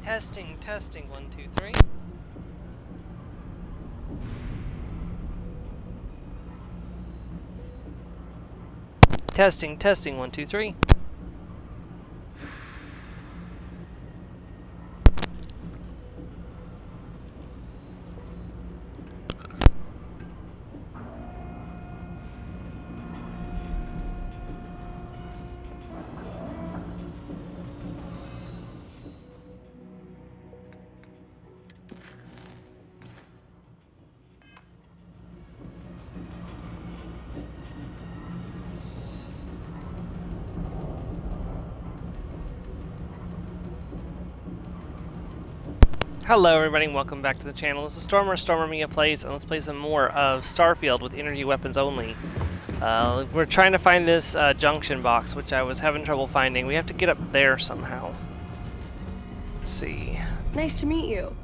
Testing, testing, 1, 2, 3. Testing, testing, 1, 2, 3. Hello everybody and welcome back to the channel. This is Stormer Mia Plays, and let's play some more of Starfield with energy weapons only. We're trying to find this junction box, which I was having trouble finding. We have to get up there somehow. Let's see. Nice to meet you.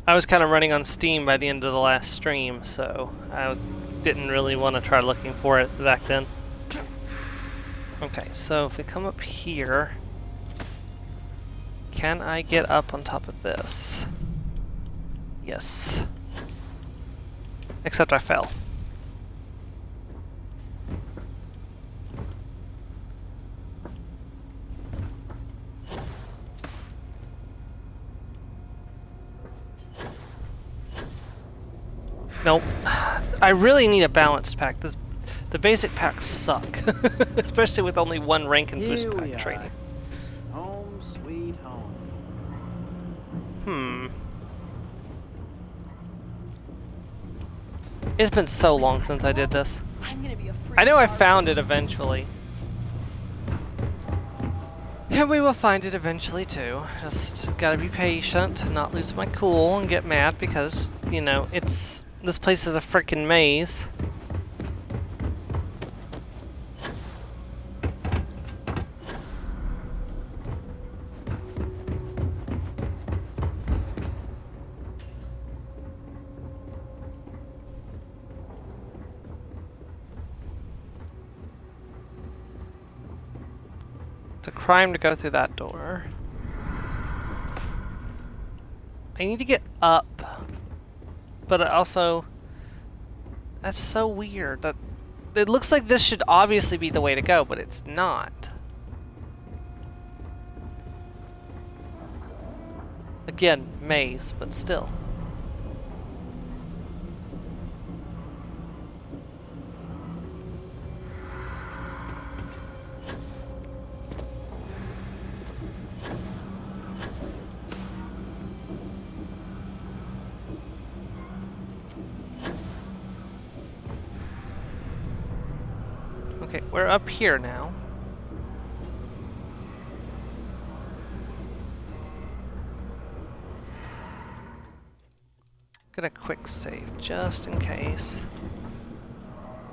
I was kind of running on Steam by the end of the last stream, so I didn't really want to try looking for it back then. Okay, so if we come up here... Can I get up on top of this? Yes. Except I fell. Nope. I really need a balanced pack. The basic packs suck. Especially with only one rank and boost pack training. Home sweet home. It's been so long since I did this. I'm gonna be a free I know I star. found it eventually. And we will find it eventually too. Just gotta be patient and not lose my cool and get mad because, you know, this place is a frickin' maze. It's a crime to go through that door. I need to get up, but also, that's so weird. That it looks like this should obviously be the way to go, but it's not. Again, maze, but still. Okay, we're up here now. Get a quick save, just in case.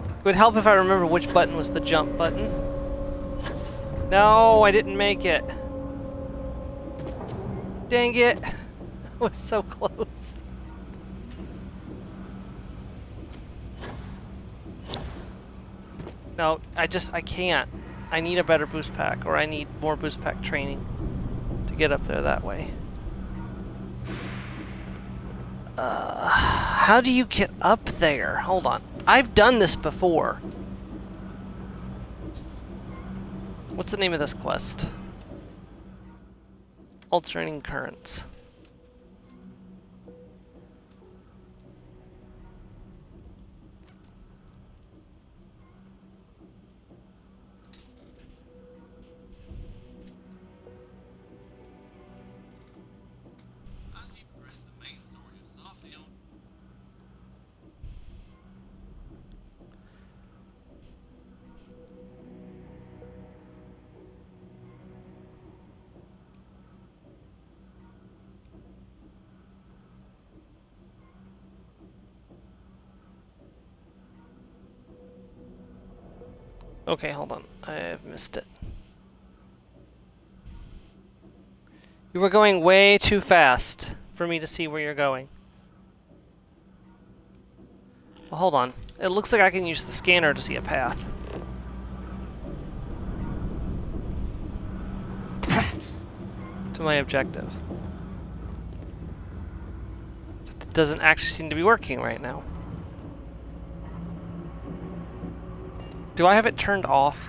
It would help if I remember which button was the jump button. No, I didn't make it. Dang it. I was so close. No, I can't. I need a better boost pack, or I need more boost pack training to get up there that way. How do you get up there? Hold on. I've done this before. What's the name of this quest? Alternating currents. Okay, hold on. I've missed it. You were going way too fast for me to see where you're going. Well, hold on. It looks like I can use the scanner to see a path. my objective. It doesn't actually seem to be working right now. Do I have it turned off?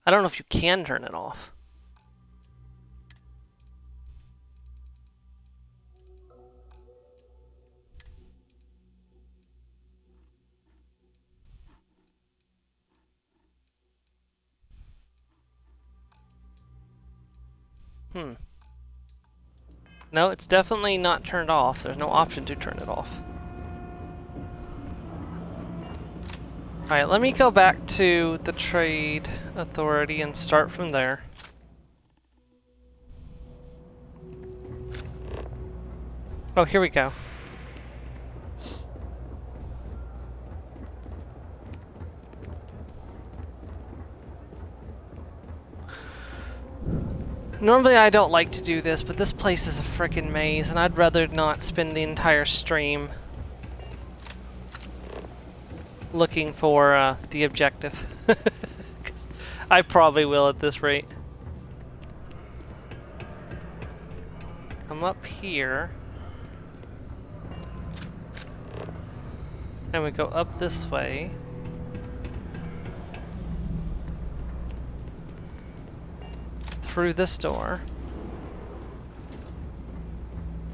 I don't know if you can turn it off. No, it's definitely not turned off. There's no option to turn it off. Alright, let me go back to the Trade Authority and start from there. Oh, here we go. Normally I don't like to do this, but this place is a frickin' maze, and I'd rather not spend the entire stream looking for the objective. 'Cause I probably will at this rate. Come up here. And we go up this way. Through this door.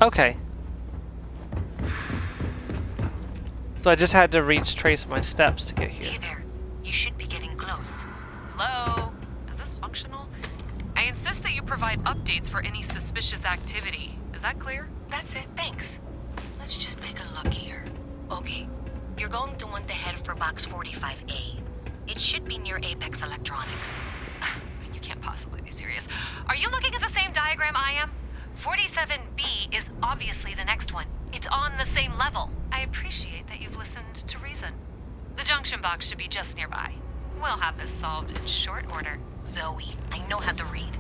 Okay. So I just had to retrace my steps to get here. Hey there. You should be getting close. Hello? Is this functional? I insist that you provide updates for any suspicious activity. Is that clear? That's it, thanks. Let's just take a look here. Okay. You're going to want to head for box 45A. It should be near Apex Electronics. You can't possibly be serious. Are you looking at the same diagram I am? 47B is obviously the next one. It's on the same level. I appreciate that you've listened to reason. The junction box should be just nearby. We'll have this solved in short order. Zoe, I know how to read.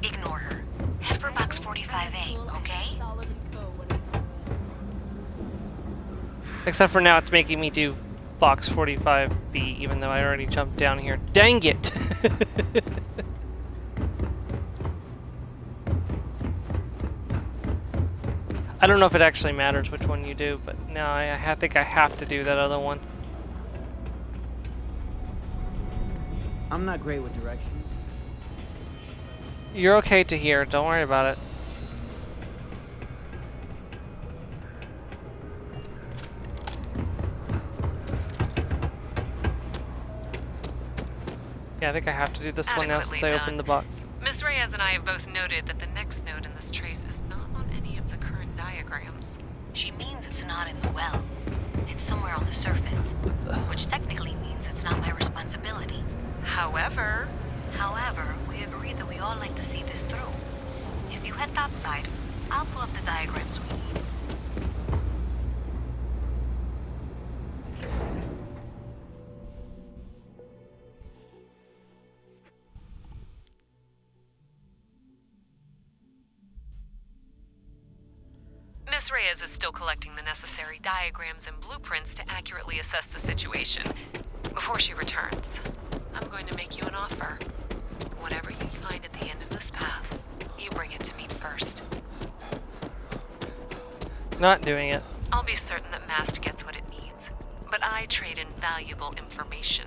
Ignore her. Head for box 45A, okay? Except for now it's making me do box 45B, even though I already jumped down here. Dang it! I don't know if it actually matters which one you do, but no, I think I have to do that other one. I'm not great with directions. You're okay to hear, don't worry about it. Yeah, I think I have to do this one now since I opened the box. Miss Reyes and I have both noted that the next node in this trace is not on any of the current diagrams. She means it's not in the well. It's somewhere on the surface, which technically means it's not my responsibility. However, we agreed that we all like to see this through. If you head topside, I'll pull up the diagrams we need. Miss Reyes is still collecting the necessary diagrams and blueprints to accurately assess the situation. Before she returns, I'm going to make you an offer. Whatever you find at the end of this path, you bring it to me first. Not doing it. I'll be certain that Mast gets what it needs, but I trade in valuable information.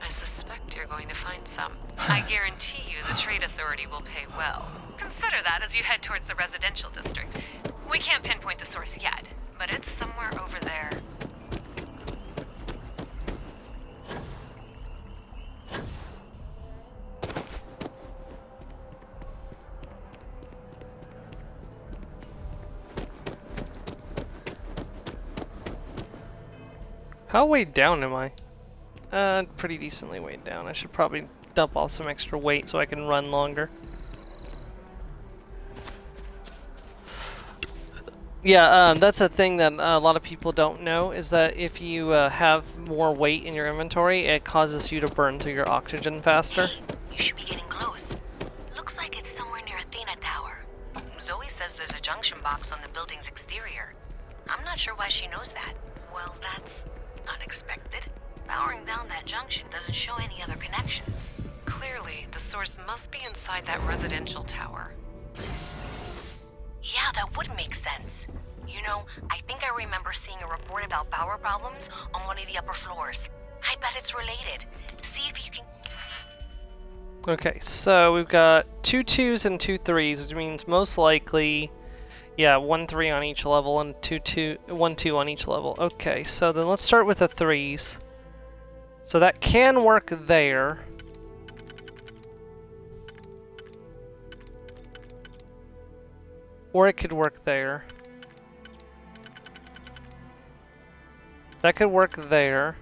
I suspect you're going to find some. I guarantee you the Trade Authority will pay well. Consider that as you head towards the residential district. We can't pinpoint the source yet, but it's somewhere over there. How weighed down am I? Pretty decently weighed down. I should probably dump off some extra weight so I can run longer. Yeah, that's a thing that a lot of people don't know, is that if you have more weight in your inventory, it causes you to burn through your oxygen faster. Hey, you should be getting close. Looks like it's somewhere near Athena Tower. Zoe says there's a junction box on the building's exterior. I'm not sure why she knows that. Well, that's unexpected. Powering down that junction doesn't show any other connections. Clearly, the source must be inside that residential tower. Yeah, that would make sense. You know, I think I remember seeing a report about power problems on one of the upper floors. I bet it's related. See if you can... Okay, so we've got 2 2s and 2 3s, which means most likely, yeah, 1 3 on each level and 1 2 on each level. Okay, so then let's start with the 3s. So that can work there. Or it could work there. That could work there.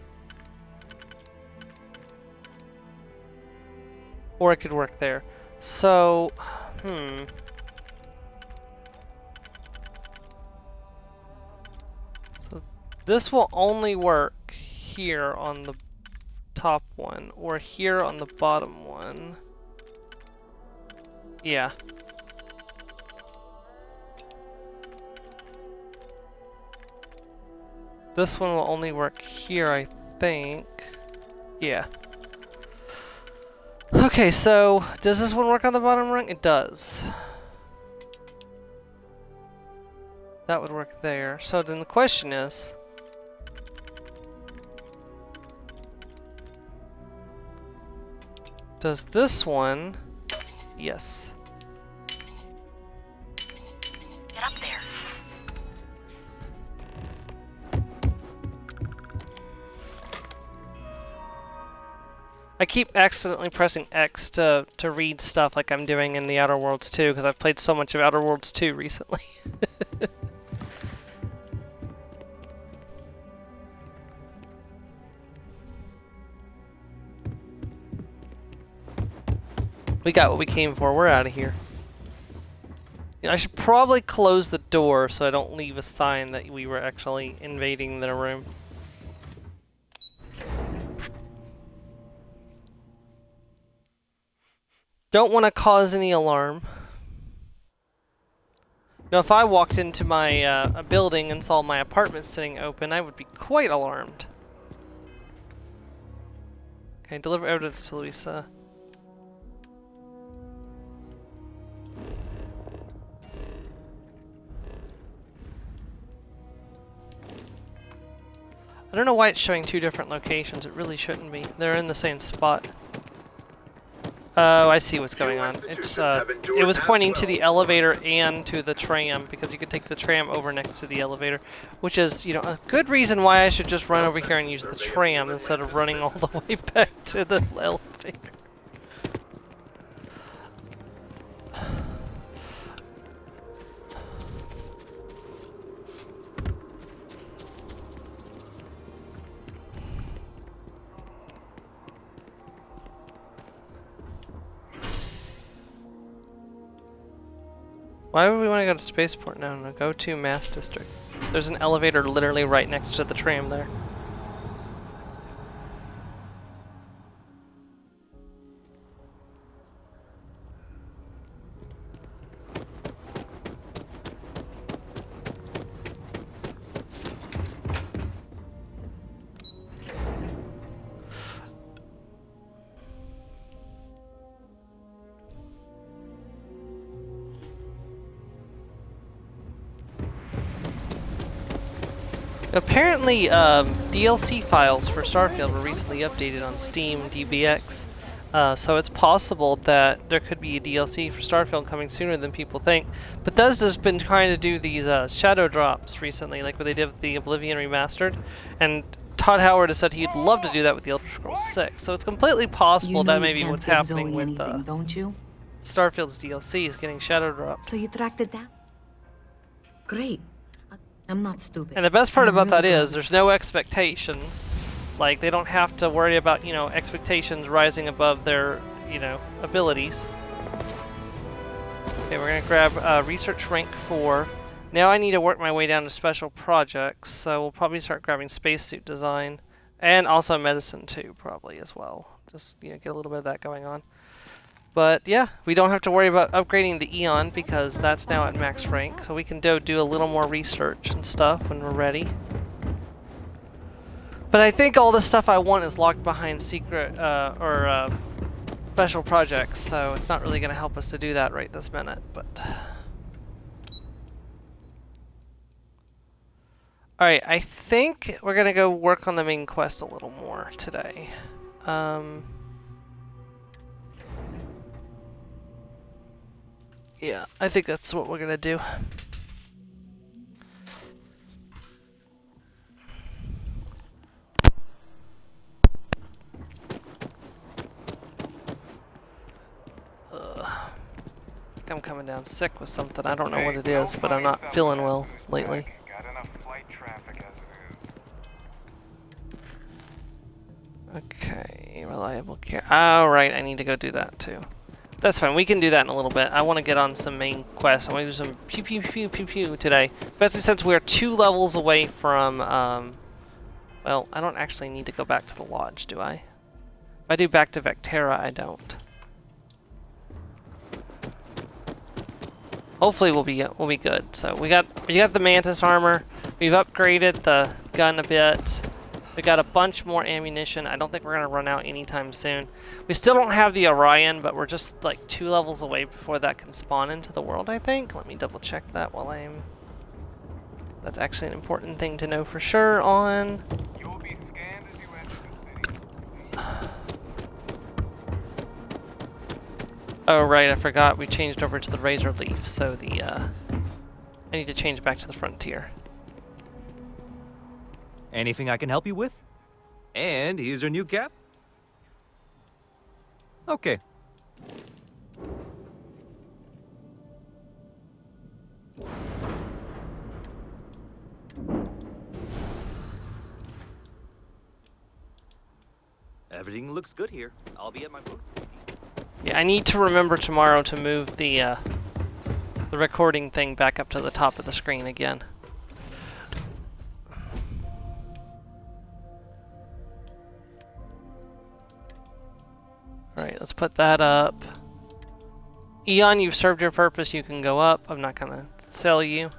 Or it could work there. So, So this will only work here on the top one, or here on the bottom one. Yeah. This one will only work here, I think. Yeah. Okay, so does this one work on the bottom rung? It does. That would work there. So then the question is, does this one? Yes. Get up there. I keep accidentally pressing X to read stuff like I'm doing in the Outer Worlds 2 because I've played so much of Outer Worlds 2 recently. We got what we came for. We're out of here. You know, I should probably close the door so I don't leave a sign that we were actually invading the room. Don't want to cause any alarm. Now, if I walked into my a building and saw my apartment sitting open, I would be quite alarmed. Okay, deliver evidence to Louisa. I don't know why it's showing 2 different locations. It really shouldn't be. They're in the same spot. Oh, I see what's going on. It's it was pointing to the elevator and to the tram because you could take the tram over next to the elevator, which is, you know, a good reason why I should just run over here and use the tram instead of running all the way back to the elevator. Why would we want to go to Spaceport? No, no, go to Mass District. There's an elevator literally right next to the tram there. Apparently, DLC files for Starfield were recently updated on Steam DBX, so it's possible that there could be a DLC for Starfield coming sooner than people think. Bethesda's been trying to do these shadow drops recently, like what they did with the Oblivion Remastered, and Todd Howard has said he'd love to do that with the Elder Scrolls 6, so it's completely possible that maybe what's happening with don't you? Starfield's DLC is getting shadow drops. So you tracked it down? Great. I'm not stupid. And the best part I'm about that really is there's no expectations. Like, they don't have to worry about, you know, expectations rising above their, you know, abilities. Okay, we're gonna grab research rank 4. Now I need to work my way down to special projects, so we'll probably start grabbing spacesuit design. And also medicine too, probably, as well. Just, you know, get a little bit of that going on. But yeah, we don't have to worry about upgrading the Eon because that's now at max rank, so we can do a little more research and stuff when we're ready. But I think all the stuff I want is locked behind secret or special projects, so it's not really going to help us to do that right this minute. But all right, I think we're going to go work on the main quest a little more today. Yeah, I think that's what we're gonna do. I'm coming down sick with something. I don't know what it is, but I'm not feeling well lately. Got enough flight traffic as it is. Okay, reliable care. Oh, right, I need to go do that too. That's fine, we can do that in a little bit. I want to get on some main quests. I want to do some pew pew pew pew pew today. Especially since we're 2 levels away from, well, I don't actually need to go back to the lodge, do I? If I do back to Vectra, I don't. Hopefully we'll be good. So we got the Mantis armor. We've upgraded the gun a bit. We got a bunch more ammunition. I don't think we're gonna run out anytime soon. We still don't have the Orion, but we're just like 2 levels away before that can spawn into the world, I think. Let me double check that while I'm... That's actually an important thing to know for sure on... You will be scanned as you enter the city. Oh right, I forgot we changed over to the Razor Leaf, so the I need to change back to the Frontier. Anything I can help you with? And here's your new cap. Okay. Everything looks good here. I'll be at my booth. Yeah, I need to remember tomorrow to move the recording thing back up to the top of the screen again. Alright, let's put that up. Eon, you've served your purpose, you can go up. I'm not gonna sell you.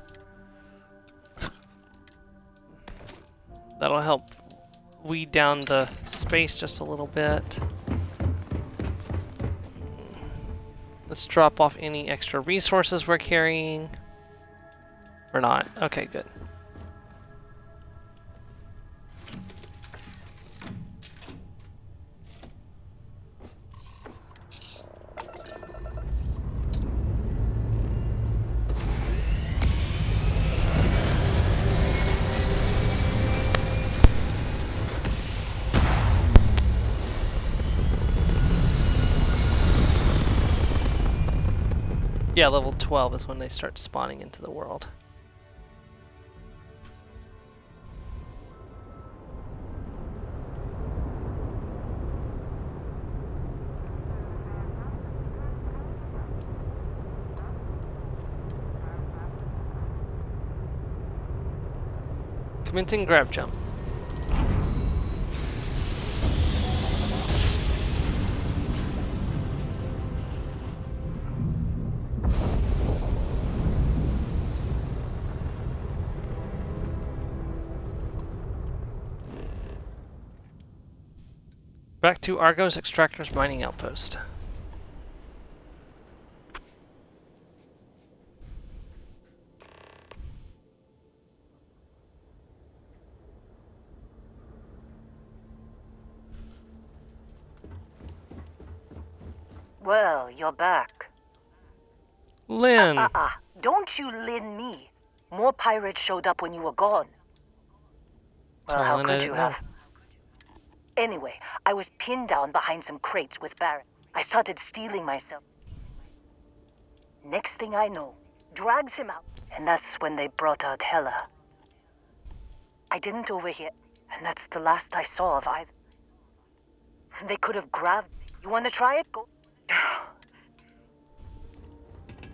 That'll help weed down the space just a little bit. Let's drop off any extra resources we're carrying. Or not. Okay, good. Yeah, level 12 is when they start spawning into the world. Commencing grab jump. Back to Argos Extractor's mining outpost. Well, you're back. Lynn! Don't you Lynn me. More pirates showed up when you were gone. Well, Oh, how Lynn, I could didn't you know. have? Anyway, I was pinned down behind some crates with Barrett. I started stealing myself. Next thing I know, drags him out. And that's when they brought out Hela. I didn't overhear, and that's the last I saw of either. They could have grabbed me. You want to try it? Go.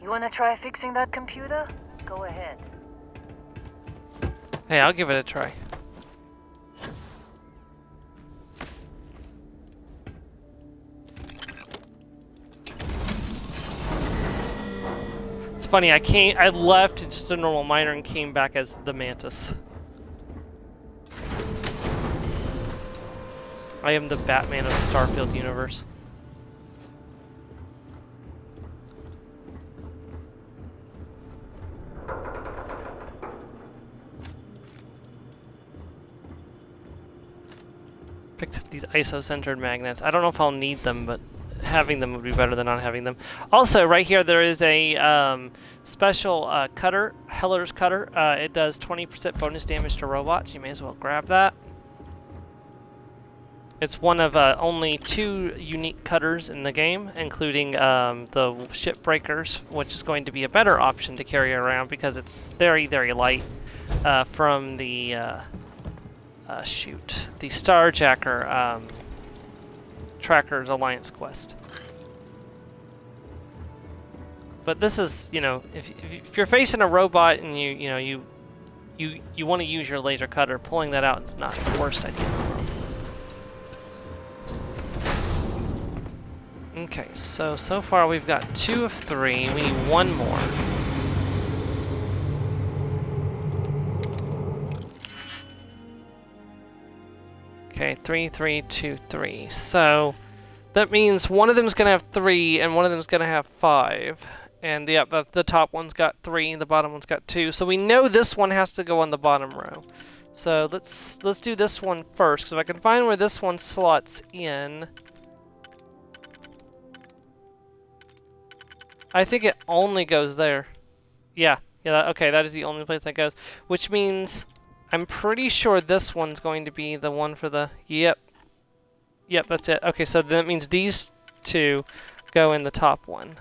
You want to try fixing that computer? Go ahead. Hey, I'll give it a try. funny, I left just a normal miner and came back as the Mantis. I am the Batman of the Starfield universe. Picked up these ISO-centered magnets. I don't know if I'll need them, but having them would be better than not having them. Also, right here there is a special cutter, Heller's cutter. It does 20% bonus damage to robots. You may as well grab that. It's one of only 2 unique cutters in the game, including the ship breakers, which is going to be a better option to carry around because it's very, very light from the the Starjacker Tracker's Alliance quest. But this is, you know, if you're facing a robot and you want to use your laser cutter, pulling that out is not the worst idea in the world. Okay, so far we've got 2 of 3. We need 1 more. Okay, 3, 3, 2, 3. So that means one of them's gonna have 3 and one of them's gonna have 5. And the top one's got 3, the bottom one's got 2. So we know this one has to go on the bottom row. So let's do this one first, because if I can find where this one slots in. I think it only goes there. Yeah, okay, that is the only place that goes. Which means I'm pretty sure this one's going to be the one for the... Yep, that's it. Okay, so that means these 2 go in the top one.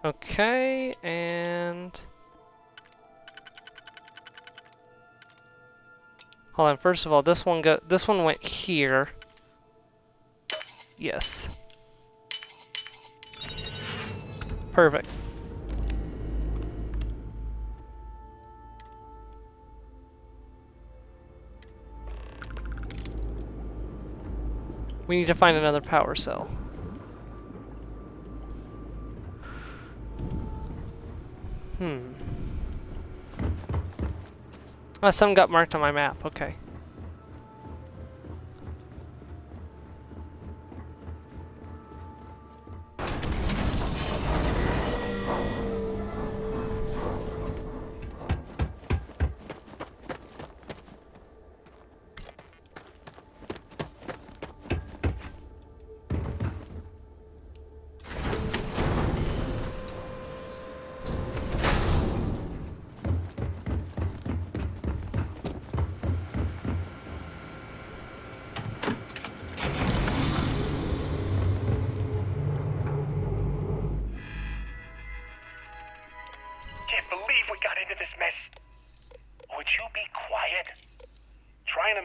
Okay, and... Hold on, first of all, this one went here. Yes. Perfect. We need to find another power cell. Oh, some got marked on my map. Okay.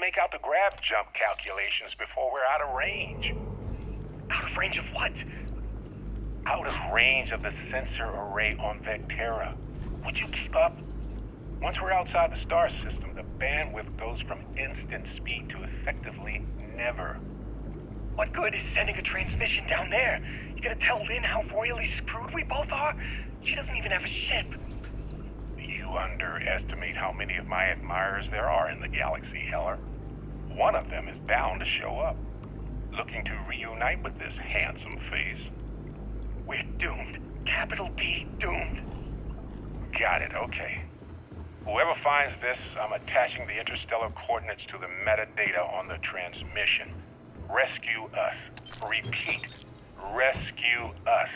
Make out the grab jump calculations before we're out of range. Out of range of what? Out of range of the sensor array on Vectra. Would you keep up? Once we're outside the star system, the bandwidth goes from instant speed to effectively never. What good is sending a transmission down there? You gonna tell Lynn how royally screwed we both are? She doesn't even have a ship. You underestimate how many of my admirers there are in the galaxy, Heller. One of them is bound to show up, looking to reunite with this handsome face. We're doomed. Capital D, doomed. Got it, okay. Whoever finds this, I'm attaching the interstellar coordinates to the metadata on the transmission. Rescue us. Repeat, rescue us.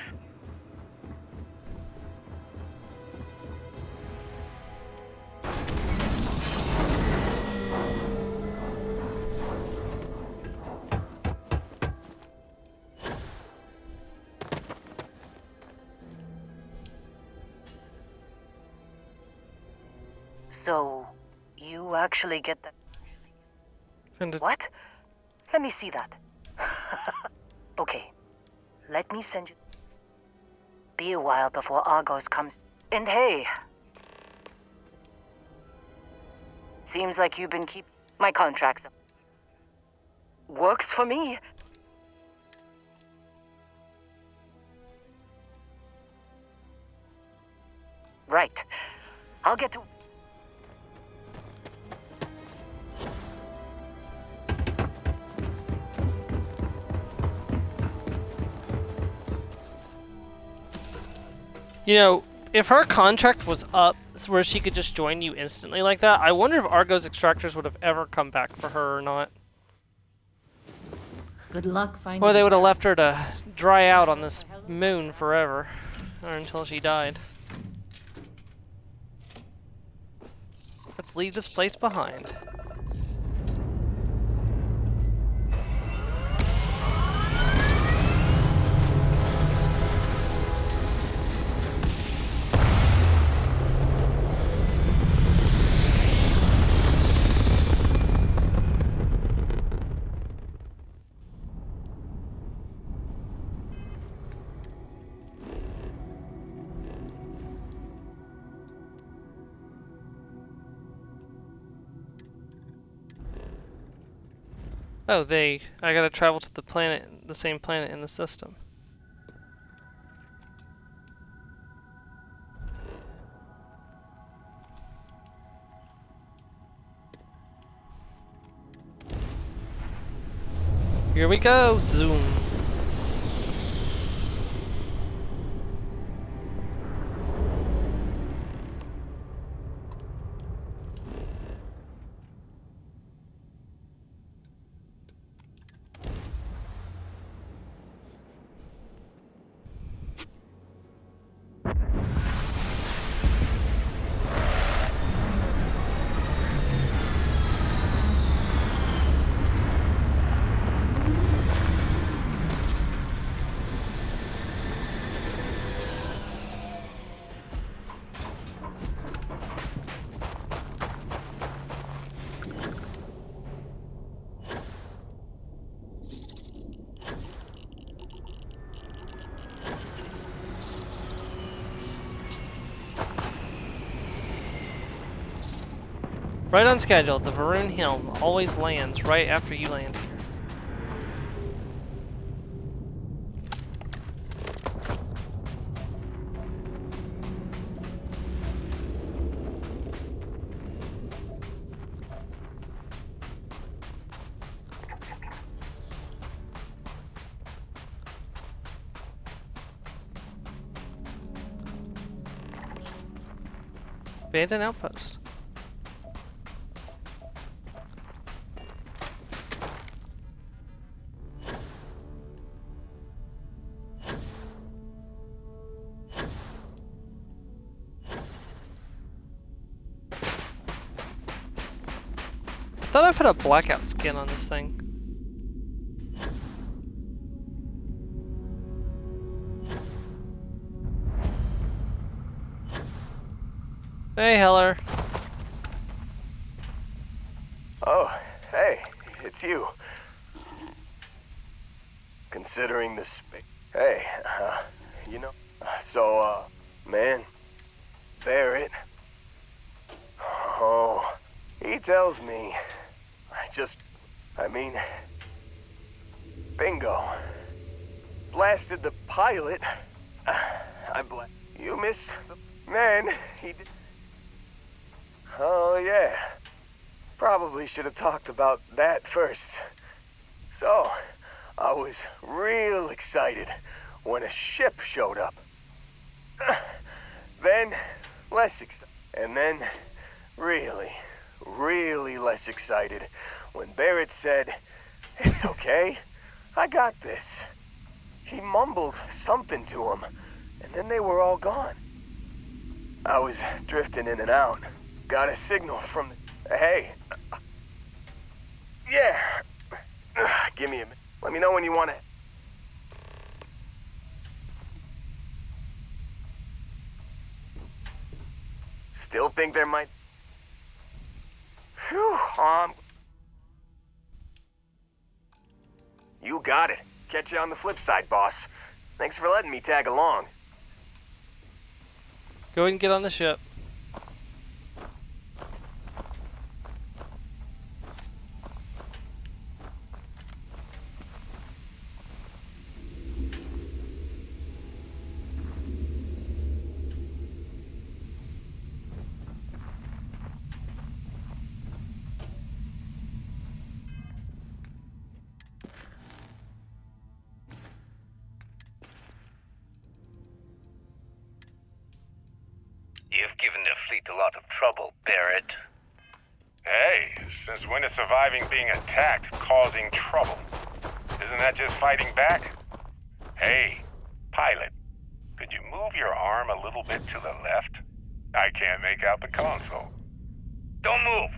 So, you actually get that? What? Let me see that. Okay, let me send you... Be a while before Argos comes... And hey! Seems like you've been keeping my contracts. Works for me. Right. I'll get to... You know, if her contract was up where she could just join you instantly like that, I wonder if Argo's extractors would have ever come back for her or not. Good luck finding. Or they would have left her to dry out on this moon forever. Or until she died. Let's leave this place behind. Oh, I gotta travel to the same planet in the system. Here we go, zoom. Right on schedule, the Varun Helm always lands right after you land here. Abandoned outpost. I thought I put a blackout skin on this thing. Hey, Heller. Oh, hey, it's you. Considering the Hey, you know, man, Barrett. Oh, he tells me. Bingo. Blasted the pilot. You missed the man. He did. Oh, yeah. Probably should have talked about that first. So, I was real excited when a ship showed up. Then, less excited. And then, really less excited when Barrett said, "It's okay, I got this." He mumbled something to him, and then they were all gone. I was drifting in and out. Got a signal from the... Hey. Yeah. Give me a minute. Let me know when you want to... Still think there might... Phew, You got it. Catch you on the flip side, boss. Thanks for letting me tag along. Go ahead and get on the ship. lot of trouble, Barrett. Hey, since when is surviving being attacked causing trouble? Isn't that just fighting back? Hey, pilot, could you move your arm a little bit to the left? I can't make out the console. Don't move!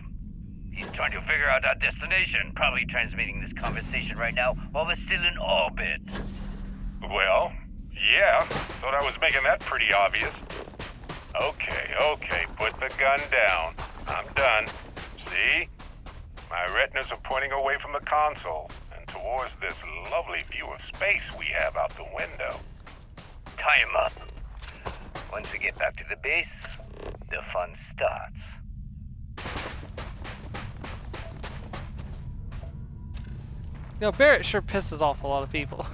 He's trying to figure out our destination, probably transmitting this conversation right now while we're still in orbit. Well, yeah, thought I was making that pretty obvious. Okay, put the gun down. I'm done. See? My retinas are pointing away from the console and towards this lovely view of space we have out the window. Tie him up. Once we get back to the base, the fun starts. You know, Barrett sure pisses off a lot of people.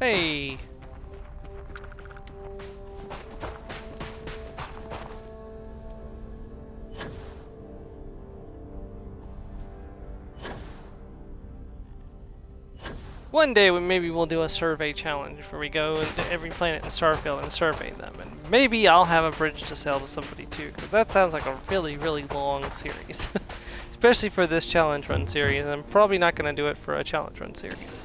Hey! One day maybe we'll do a survey challenge where we go into every planet in Starfield and survey them, and maybe I'll have a bridge to sail to somebody too, because that sounds like a really, really long series. Especially for this challenge run series, and I'm probably not going to do it for a challenge run series.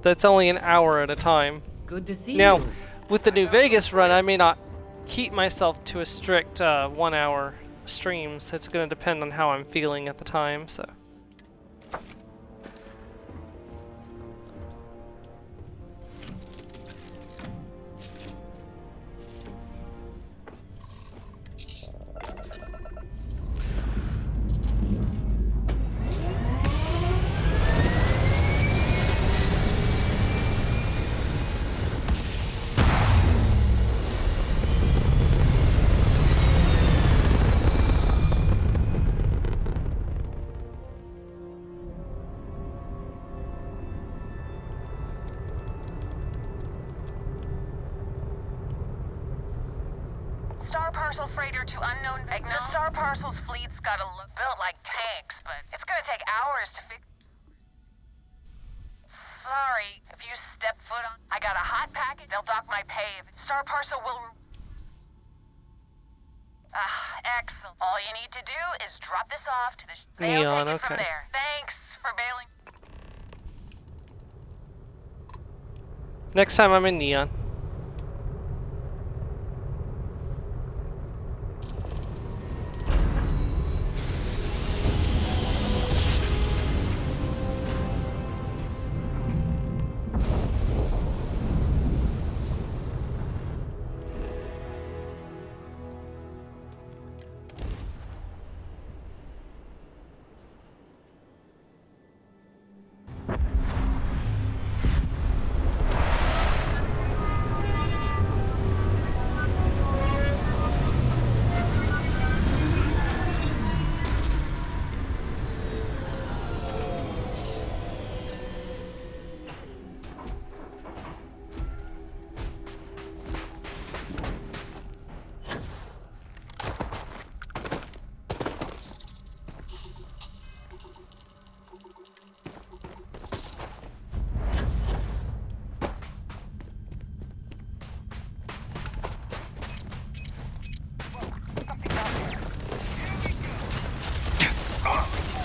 That's only an hour at a time. Good to see Now, you. with the New Vegas run, I may not keep myself to a strict 1 hour streams. It's going to depend on how I'm feeling at the time, so. Star Parcel freighter to unknown Vectra. The Star Parcel's fleet's got built like tanks, but it's gonna take hours to fix. Sorry, if you step foot on, I got a hot packet. They'll dock my pay. Star Parcel will. Excellent. All you need to do is drop this off to the. They'll Neon, take it okay. from there. Thanks for bailing. Next time I'm in Neon.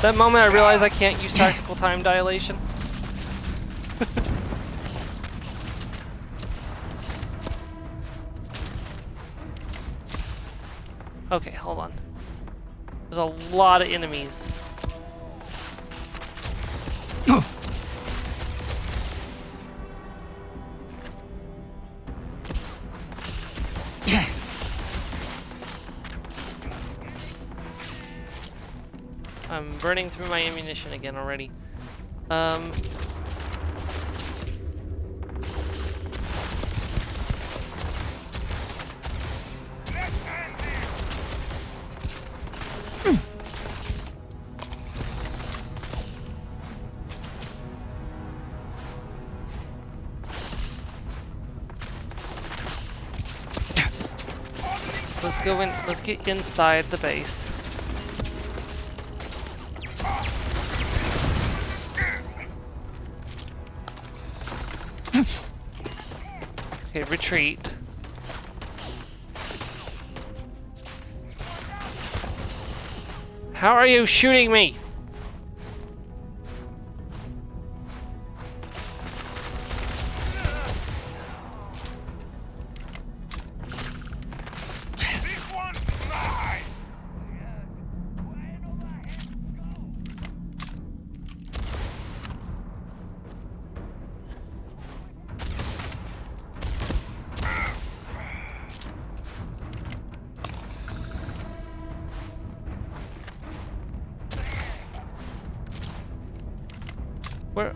That moment I realized I can't use tactical time dilation. Okay, hold on. There's a lot of enemies. I'm burning through my ammunition again already. Let's go in, let's get inside the base. Okay, retreat. How are you shooting me?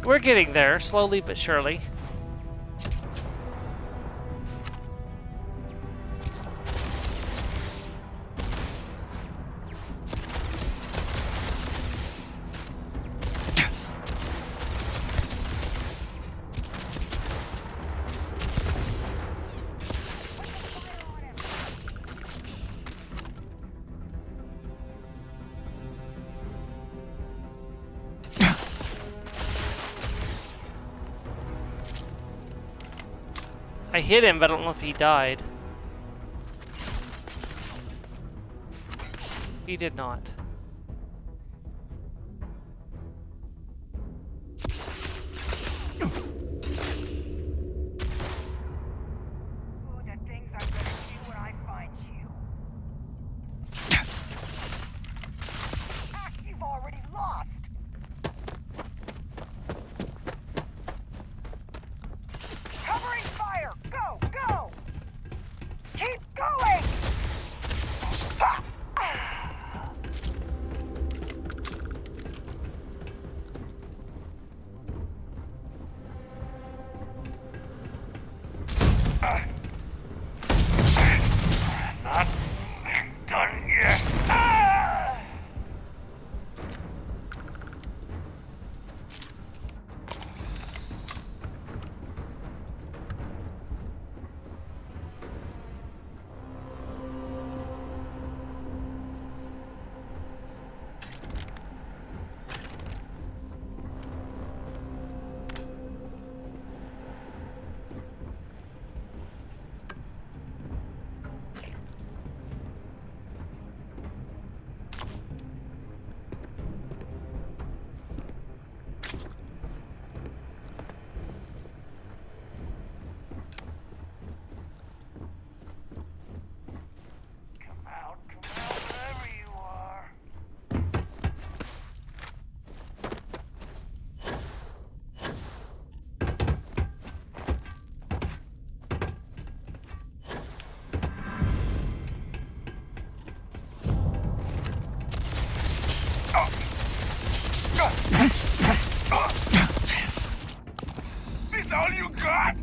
We're getting there, slowly but surely. I hit him, but I don't know if he died. He did not. This all you got?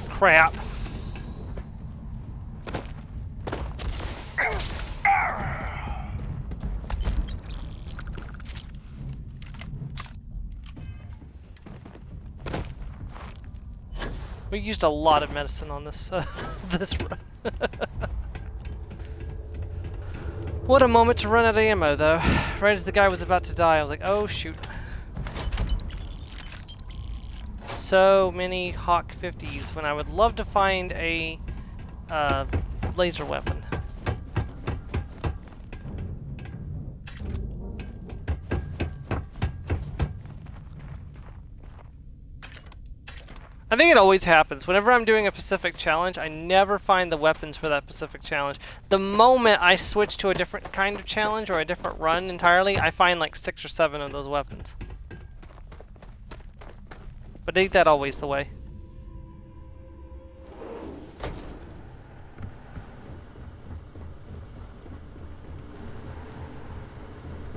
Crap. We used a lot of medicine on this this run. What a moment to run out of ammo, though. Right as the guy was about to die, I was like, oh shoot. So many Hawk 50s when I would love to find a laser weapon. I think it always happens. Whenever I'm doing a Pacific challenge, I never find the weapons for that Pacific challenge. The moment I switch to a different kind of challenge or a different run entirely, I find like 6 or 7 of those weapons. But ain't that always the way?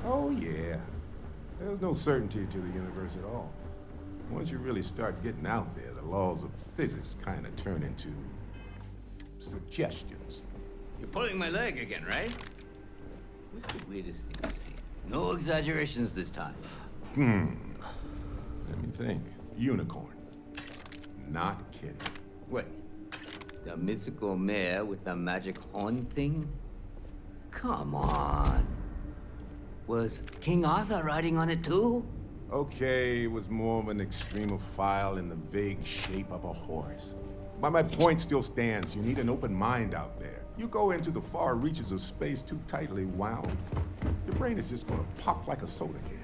Oh yeah. There's no certainty to the universe at all. Once you really start getting out there, the laws of physics kind of turn into suggestions. You're pulling my leg again, right? What's the weirdest thing you've seen? No exaggerations this time. Let me think. Unicorn. Not kidding. Wait, the mythical mare with the magic horn thing? Come on. Was King Arthur riding on it too? Okay, it was more of an extremophile in the vague shape of a horse. But my point still stands. You need an open mind out there. You go into the far reaches of space too tightly wound, your brain is just gonna pop like a soda can.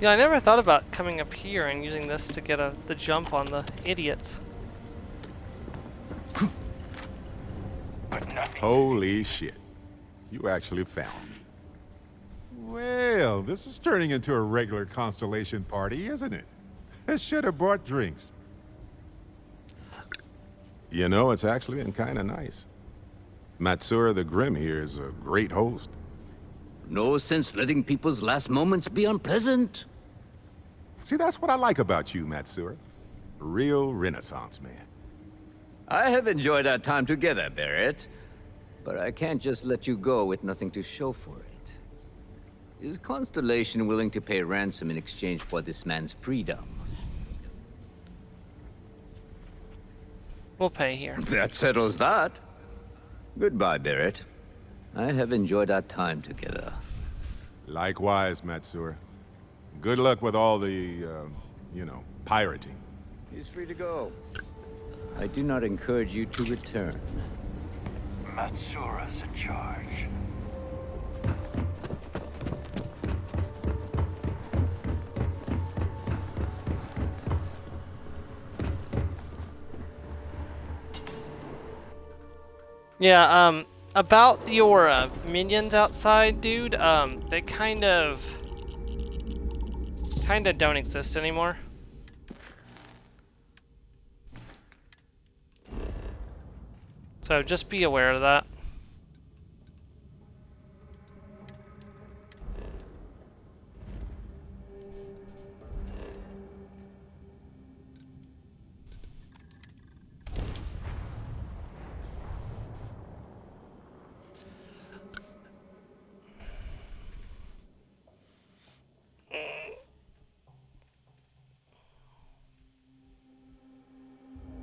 Yeah, I never thought about coming up here and using this to get the jump on the idiots. Holy shit. You actually found me. Well, this is turning into a regular Constellation party, isn't it? I should have brought drinks. You know, it's actually been kind of nice. Matsura the Grim here is a great host. No sense letting people's last moments be unpleasant. See, that's what I like about you, Matsura. A real Renaissance man. I have enjoyed our time together, Barrett. But I can't just let you go with nothing to show for it. Is Constellation willing to pay ransom in exchange for this man's freedom? We'll pay here. That settles that. Goodbye, Barrett. I have enjoyed our time together. Likewise, Matsura. Good luck with all the, pirating. He's free to go. I do not encourage you to return. Matsura's in charge. Yeah, about your minions outside, dude, they kind of don't exist anymore. So just be aware of that.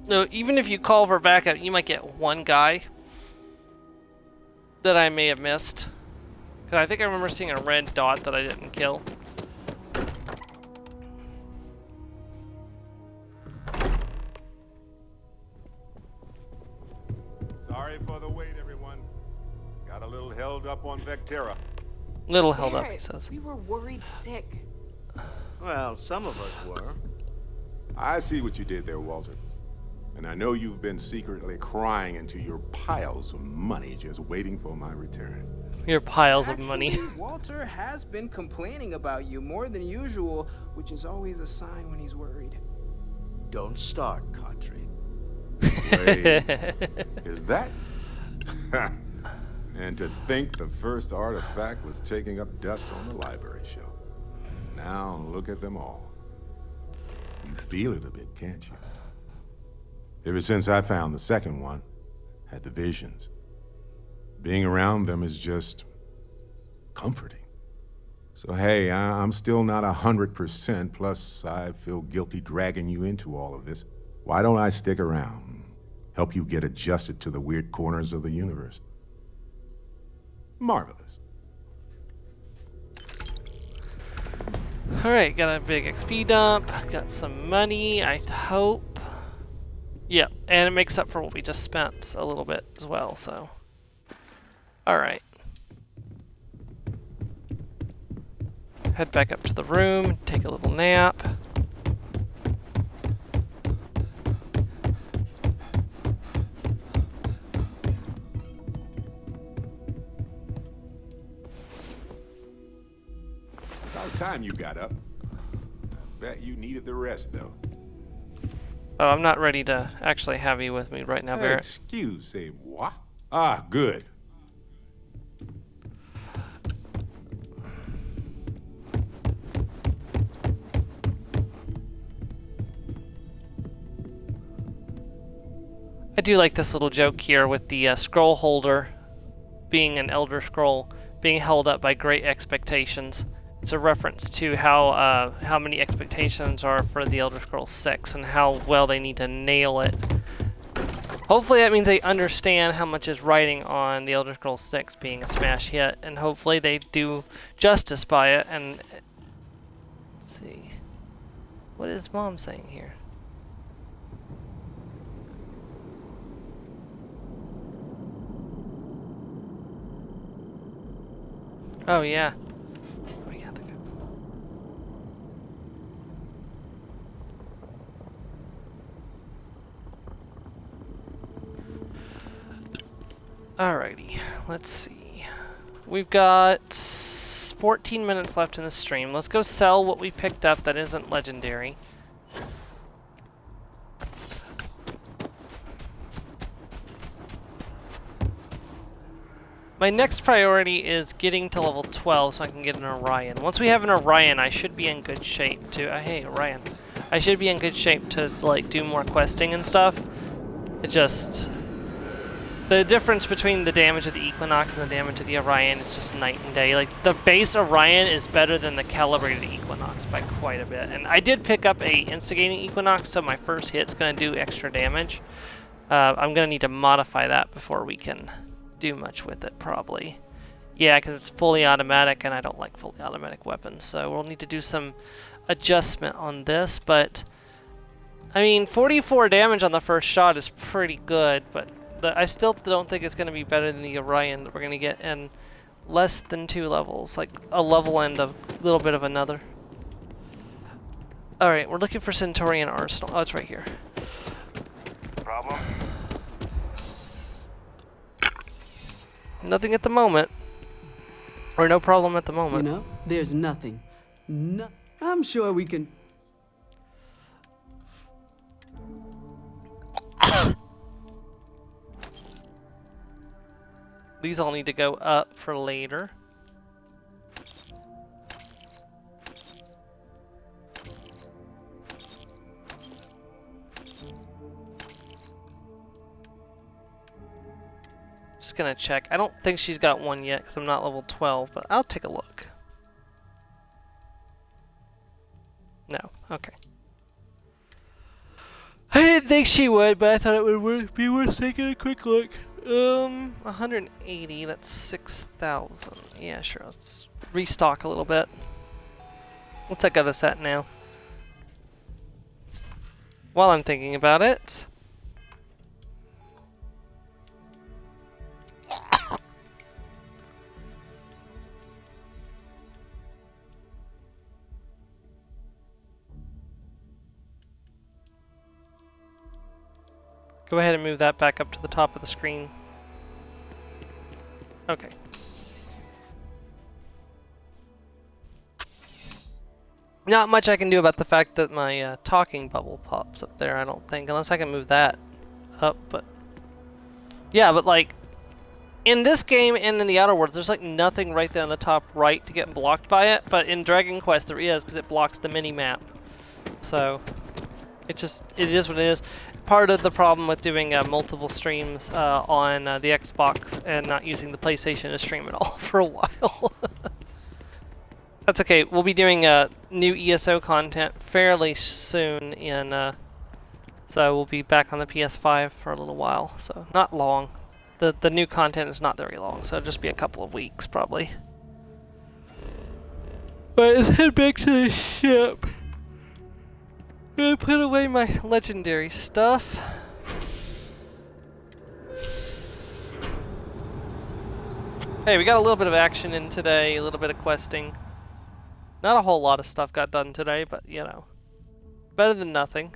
No, even if you call for backup, you might get one guy that I may have missed. 'Cause I think I remember seeing a red dot that I didn't kill. Sorry for the wait, everyone. Got a little held up on Vectra. Little held up, he Barrett, says. We were worried sick. Well, some of us were. I see what you did there, Walter. And I know you've been secretly crying into your piles of money just waiting for my return. Your piles of money. Actually, Walter has been complaining about you more than usual, which is always a sign when he's worried. Don't start, Country. Wait, is that? And to think the first artifact was taking up dust on the library shelf. Now look at them all. You feel it a bit, can't you? Ever since I found the second one, had the visions. Being around them is just comforting. So hey, I'm still not 100%, plus I feel guilty dragging you into all of this. Why don't I stick around, help you get adjusted to the weird corners of the universe? Marvelous. Alright, got a big XP dump, got some money, I hope. Yeah, and it makes up for what we just spent a little bit as well, so. Alright. Head back up to the room, take a little nap. About time you got up. Bet you needed the rest, though. Oh, I'm not ready to actually have you with me right now, Barrett. Excusez-moi. Ah, good. I do like this little joke here with the scroll holder being an Elder Scroll, being held up by great expectations, It's a reference to how many expectations are for the Elder Scrolls 6 and how well they need to nail it. Hopefully that means they understand how much is riding on the Elder Scrolls 6 being a smash hit, and hopefully they do justice by it. And let's see, what is Mom saying here? Oh yeah. Oh yeah. Alrighty, let's see. We've got 14 minutes left in the stream. Let's go sell what we picked up that isn't legendary. My next priority is getting to level 12 so I can get an Orion. Once we have an Orion, I should be in good shape to... hey, Orion. I should be in good shape to, like, do more questing and stuff. It just... the difference between the damage of the Equinox and the damage of the Orion is just night and day. Like, the base Orion is better than the calibrated Equinox by quite a bit. And I did pick up a instigating Equinox, so my first hit's going to do extra damage. I'm going to need to modify that before we can do much with it, probably. Yeah, because it's fully automatic, and I don't like fully automatic weapons, so we'll need to do some adjustment on this. But, I mean, 44 damage on the first shot is pretty good, but I still don't think it's going to be better than the Orion that we're going to get in less than 2 levels. Like, a level and a little bit of another. Alright, we're looking for Centaurian Arsenal. Oh, it's right here. Problem? Nothing at the moment. Or no problem at the moment. You know, there's nothing. No, I'm sure we can... These all need to go up for later. Just gonna check. I don't think she's got one yet because I'm not level 12, but I'll take a look. No, okay. I didn't think she would, but I thought it would be worth taking a quick look. 180, that's 6,000. Yeah, sure, let's restock a little bit. What's that got us at now? While I'm thinking about it. Go ahead and move that back up to the top of the screen. Okay. Not much I can do about the fact that my talking bubble pops up there, I don't think, unless I can move that up, but... yeah, but like, in this game and in the Outer Worlds, there's like nothing right there on the top right to get blocked by it, but in Dragon Quest there is, because it blocks the mini-map. So, it is what it is. Part of the problem with doing multiple streams on the Xbox and not using the PlayStation to stream at all for a while. That's okay. We'll be doing new ESO content fairly soon, so we'll be back on the PS5 for a little while. So not long. The new content is not very long, so it'll just be a couple of weeks probably. But let's head back to the ship. I put away my legendary stuff. Hey, we got a little bit of action in today, a little bit of questing. Not a whole lot of stuff got done today, but you know, better than nothing.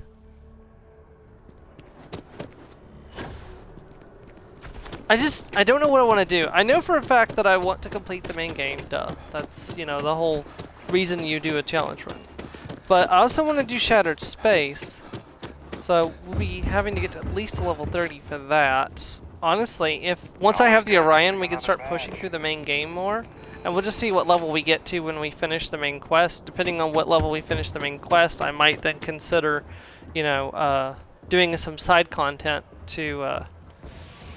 I don't know what I want to do. I know for a fact that I want to complete the main game, duh. That's, you know, the whole reason you do a challenge run. But I also want to do Shattered Space, so we'll be having to get to at least level 30 for that. Honestly, once I have the Orion, we can start pushing through the main game more, and we'll just see what level we get to when we finish the main quest. Depending on what level we finish the main quest, I might then consider, you know, doing some side content to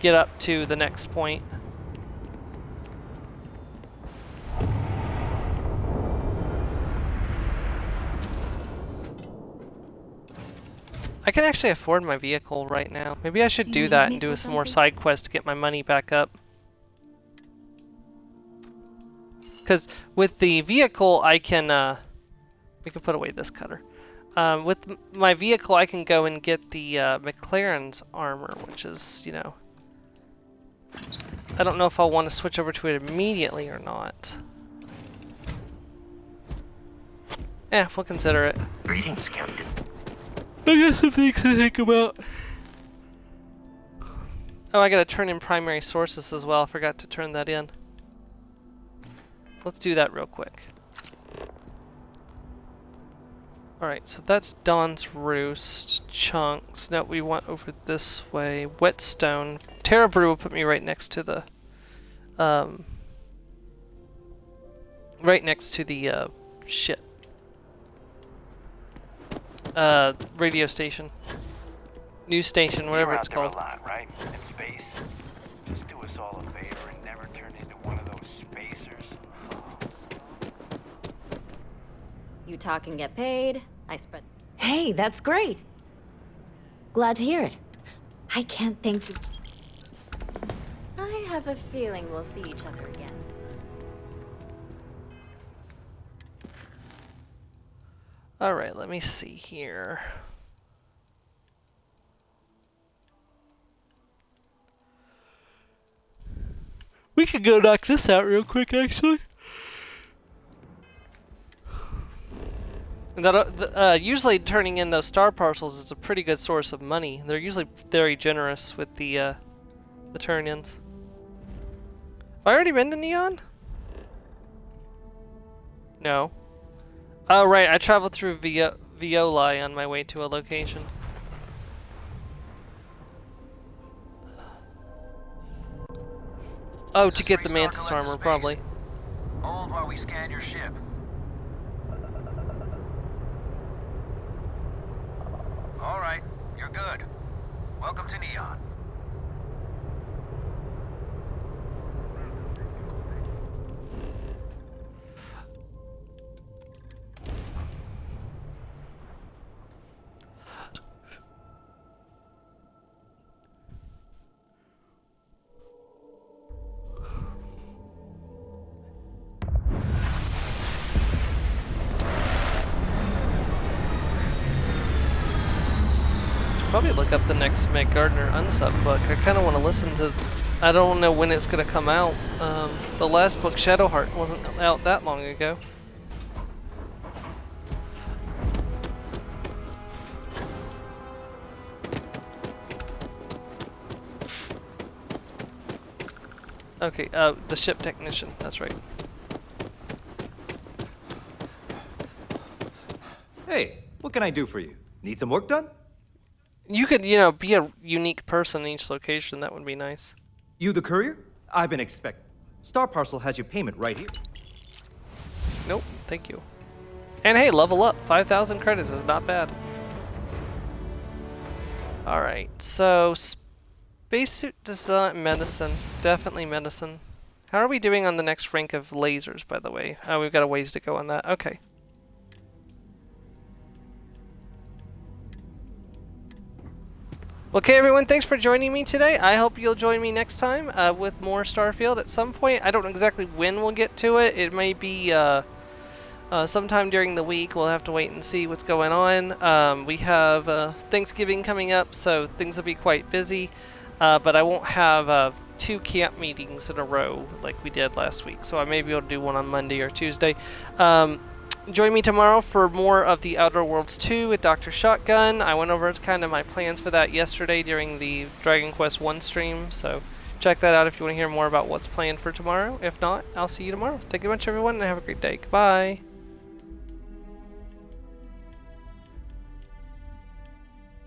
get up to the next point. I can actually afford my vehicle right now. Maybe I should do that and do some more side quests to get my money back up. Because with the vehicle, I can, we can put away this cutter. With my vehicle, I can go and get the McLaren's armor, which is, you know... I don't know if I'll want to switch over to it immediately or not. We'll consider it. Greetings, Captain. I got some things to think about. Oh, I gotta turn in primary sources as well. I forgot to turn that in. Let's do that real quick. Alright, so that's Dawn's Roost. Chunks. No, we want over this way. Whetstone. Terra Brew will put me right next to the... shit. Radio station. News station, whatever it's called. You're out there a lot, right? In space. Just do us all a favor and never turn into one of those spacers. You talk and get paid. I spread. Hey, that's great. Glad to hear it. I can't thank you. I have a feeling we'll see each other again. Alright, let me see here. We could go knock this out real quick, actually. And that, usually turning in those star parcels is a pretty good source of money. They're usually very generous with the turn-ins. Have I already been to Neon? No. Oh, right, I traveled through Violi on my way to a location. Oh, to get the Mantis armor, probably. Hold while we scan your ship. All right, you're good. Welcome to Neon. Probably look up the next Meg Gardner unsub book. I kind of want to listen to... I don't know when it's going to come out. The last book, Shadowheart, wasn't out that long ago. Okay, the ship technician, that's right. Hey, what can I do for you? Need some work done? You could, you know, be a unique person in each location. That would be nice. You the courier? I've been expecting. Star Parcel has your payment right here. Nope, thank you. And hey, level up. 5,000 credits is not bad. Alright, so spacesuit design, medicine. Definitely medicine. How are we doing on the next rank of lasers, by the way? Oh, we've got a ways to go on that. Okay. Okay, everyone, thanks for joining me today. I hope you'll join me next time with more Starfield at some point. I don't know exactly when we'll get to it. It may be sometime during the week. We'll have to wait and see what's going on. We have Thanksgiving coming up, so things will be quite busy. But I won't have 2 camp meetings in a row like we did last week. So I may be able to do one on Monday or Tuesday. Join me tomorrow for more of the Outer Worlds 2 with Dr. Shotgun. I went over kind of my plans for that yesterday during the Dragon Quest 1 stream, so check that out if you want to hear more about what's planned for tomorrow. If not, I'll see you tomorrow. Thank you much, everyone, and have a great day. Goodbye.